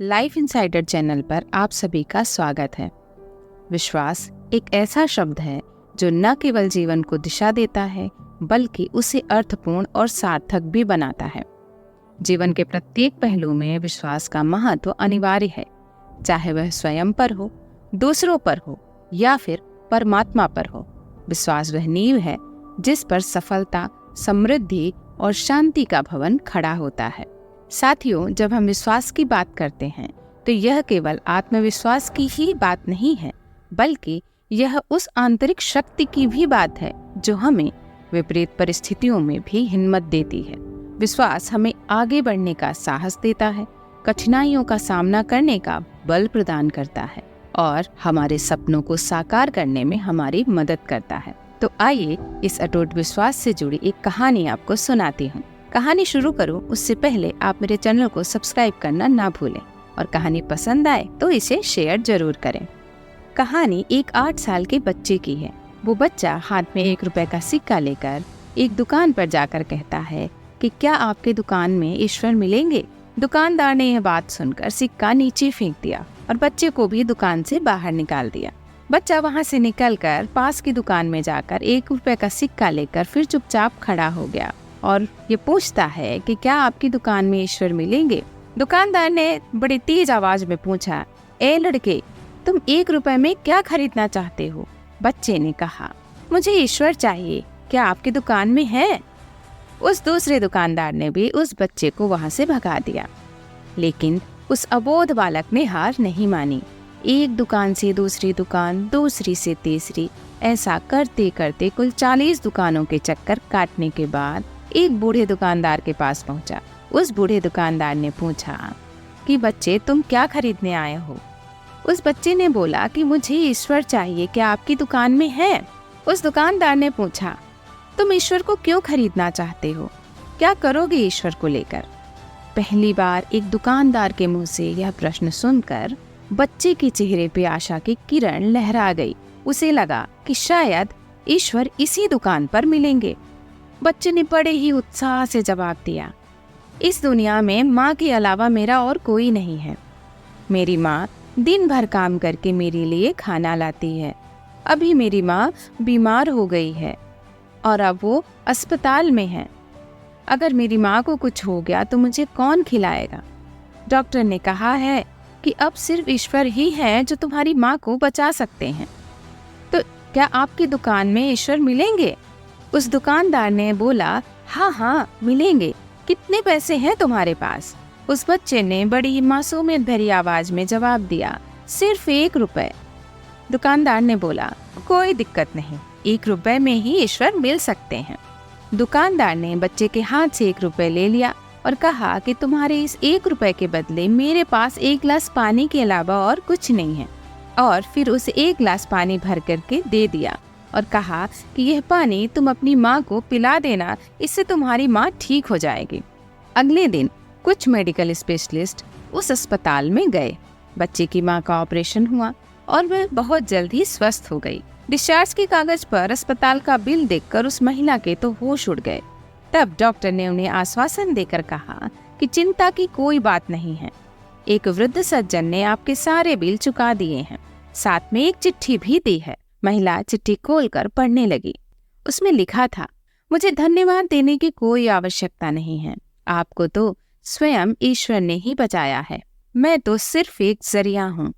Life insider channel पर आप सभी का स्वागत है। विश्वास एक ऐसा शब्द है जो न केवल जीवन को दिशा देता है बल्कि उसे अर्थपूर्ण और सार्थक भी बनाता है। जीवन के प्रत्येक पहलू में विश्वास का महत्व अनिवार्य है, चाहे वह स्वयं पर हो, दूसरों पर हो या फिर परमात्मा पर हो। विश्वास वह नींव है जिस पर सफलता, समृद्धि और शांति का भवन खड़ा होता है। साथियों, जब हम विश्वास की बात करते हैं तो यह केवल आत्मविश्वास की ही बात नहीं है, बल्कि यह उस आंतरिक शक्ति की भी बात है जो हमें विपरीत परिस्थितियों में भी हिम्मत देती है। विश्वास हमें आगे बढ़ने का साहस देता है, कठिनाइयों का सामना करने का बल प्रदान करता है और हमारे सपनों को साकार करने में हमारी मदद करता है। तो आइए इस अटूट विश्वास से जुड़ी एक कहानी आपको सुनाती हूँ। कहानी शुरू करूं उससे पहले आप मेरे चैनल को सब्सक्राइब करना ना भूलें और कहानी पसंद आए तो इसे शेयर जरूर करें। कहानी एक 8 साल के बच्चे की है। वो बच्चा हाथ में 1 रुपए का सिक्का लेकर एक दुकान पर जाकर कहता है कि क्या आपके दुकान में ईश्वर मिलेंगे। दुकानदार ने यह बात सुनकर सिक्का नीचे फेंक दिया और बच्चे को भी दुकान से बाहर निकाल दिया। बच्चा वहाँ से निकलकर पास की दुकान में जाकर 1 रुपए का सिक्का लेकर फिर चुपचाप खड़ा हो गया और ये पूछता है कि क्या आपकी दुकान में ईश्वर मिलेंगे। दुकानदार ने बड़ी तेज आवाज में पूछा, ए लड़के, तुम 1 रुपए में क्या खरीदना चाहते हो। बच्चे ने कहा, मुझे ईश्वर चाहिए, क्या आपकी दुकान में है। उस दूसरे दुकानदार ने भी उस बच्चे को वहाँ से भगा दिया, लेकिन उस अबोध बालक ने हार नहीं मानी। एक दुकान से दूसरी दुकान, दूसरी से तीसरी, ऐसा करते करते कुल 40 दुकानों के चक्कर काटने के बाद एक बूढ़े दुकानदार के पास पहुंचा। उस बूढ़े दुकानदार ने पूछा कि बच्चे, तुम क्या खरीदने आए हो। उस बच्चे ने बोला कि मुझे ईश्वर चाहिए, क्या आपकी दुकान में है। उस दुकानदार ने पूछा, तुम ईश्वर को क्यों खरीदना चाहते हो, क्या करोगे ईश्वर को लेकर। पहली बार एक दुकानदार के मुंह से यह प्रश्न सुनकर बच्चे के चेहरे पे आशा की किरण लहरा गई। उसे लगा कि शायद ईश्वर इसी दुकान पर मिलेंगे। बच्चे ने बड़े ही उत्साह से जवाब दिया, इस दुनिया में माँ के अलावा मेरा और कोई नहीं है। मेरी माँ दिन भर काम करके मेरे लिए खाना लाती है। अभी मेरी माँ बीमार हो गई है और अब वो अस्पताल में है। अगर मेरी माँ को कुछ हो गया तो मुझे कौन खिलाएगा। डॉक्टर ने कहा है कि अब सिर्फ ईश्वर ही है जो तुम्हारी माँ को बचा सकते हैं। तो क्या आपकी दुकान में ईश्वर मिलेंगे। उस दुकानदार ने बोला, हाँ मिलेंगे, कितने पैसे हैं तुम्हारे पास। उस बच्चे ने बड़ी ही मासूमियत भरी आवाज में जवाब दिया, सिर्फ 1 रुपए। दुकानदार ने बोला, कोई दिक्कत नहीं, 1 रुपए में ही ईश्वर मिल सकते हैं। दुकानदार ने बच्चे के हाथ से 1 रुपए ले लिया और कहा कि तुम्हारे इस 1 रुपए के बदले मेरे पास 1 गिलास पानी के अलावा और कुछ नहीं है। और फिर उसे 1 गिलास पानी भर करके दे दिया और कहा कि यह पानी तुम अपनी माँ को पिला देना, इससे तुम्हारी माँ ठीक हो जाएगी। अगले दिन कुछ मेडिकल स्पेशलिस्ट उस अस्पताल में गए। बच्चे की माँ का ऑपरेशन हुआ और वह बहुत जल्दी स्वस्थ हो गई। डिस्चार्ज के कागज पर अस्पताल का बिल देखकर उस महिला के तो होश उड़ गए। तब डॉक्टर ने उन्हें आश्वासन देकर कहा कि चिंता की कोई बात नहीं है, एक वृद्ध सज्जन ने आपके सारे बिल चुका दिए हैं, साथ में एक चिट्ठी भी दी है। महिला चिट्ठी खोलकर पढ़ने लगी। उसमें लिखा था, मुझे धन्यवाद देने की कोई आवश्यकता नहीं है, आपको तो स्वयं ईश्वर ने ही बचाया है, मैं तो सिर्फ एक जरिया हूँ।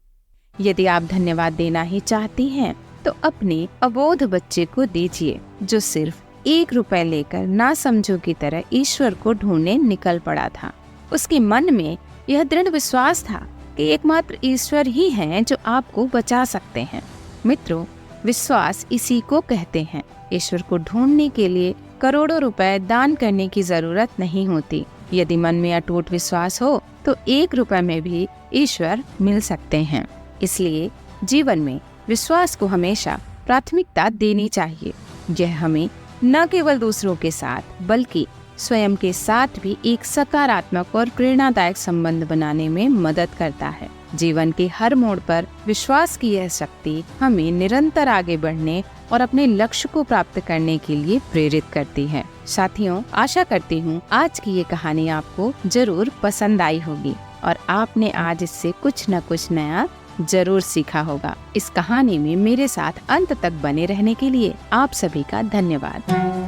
यदि आप धन्यवाद देना ही चाहती हैं तो अपने अबोध बच्चे को दीजिए जो सिर्फ 1 रुपए लेकर ना समझो की तरह ईश्वर को ढूंढने निकल पड़ा था। उसके मन में यह दृढ़ विश्वास था कि एकमात्र ईश्वर ही हैं जो आपको बचा सकते हैं। मित्रों, विश्वास इसी को कहते हैं। ईश्वर को ढूंढने के लिए करोड़ों रुपए दान करने की जरूरत नहीं होती। यदि मन में अटूट विश्वास हो तो 1 रुपए में भी ईश्वर मिल सकते हैं। इसलिए जीवन में विश्वास को हमेशा प्राथमिकता देनी चाहिए। यह हमें न केवल दूसरों के साथ बल्कि स्वयं के साथ भी एक सकारात्मक और प्रेरणादायक संबंध बनाने में मदद करता है। जीवन के हर मोड़ पर विश्वास की यह शक्ति हमें निरंतर आगे बढ़ने और अपने लक्ष्य को प्राप्त करने के लिए प्रेरित करती है। साथियों, आशा करती हूँ आज की ये कहानी आपको जरूर पसंद आई होगी। और आपने आज इससे कुछ न कुछ नया जरूर सीखा होगा। इस कहानी में मेरे साथ अंत तक बने रहने के लिए आप सभी का धन्यवाद।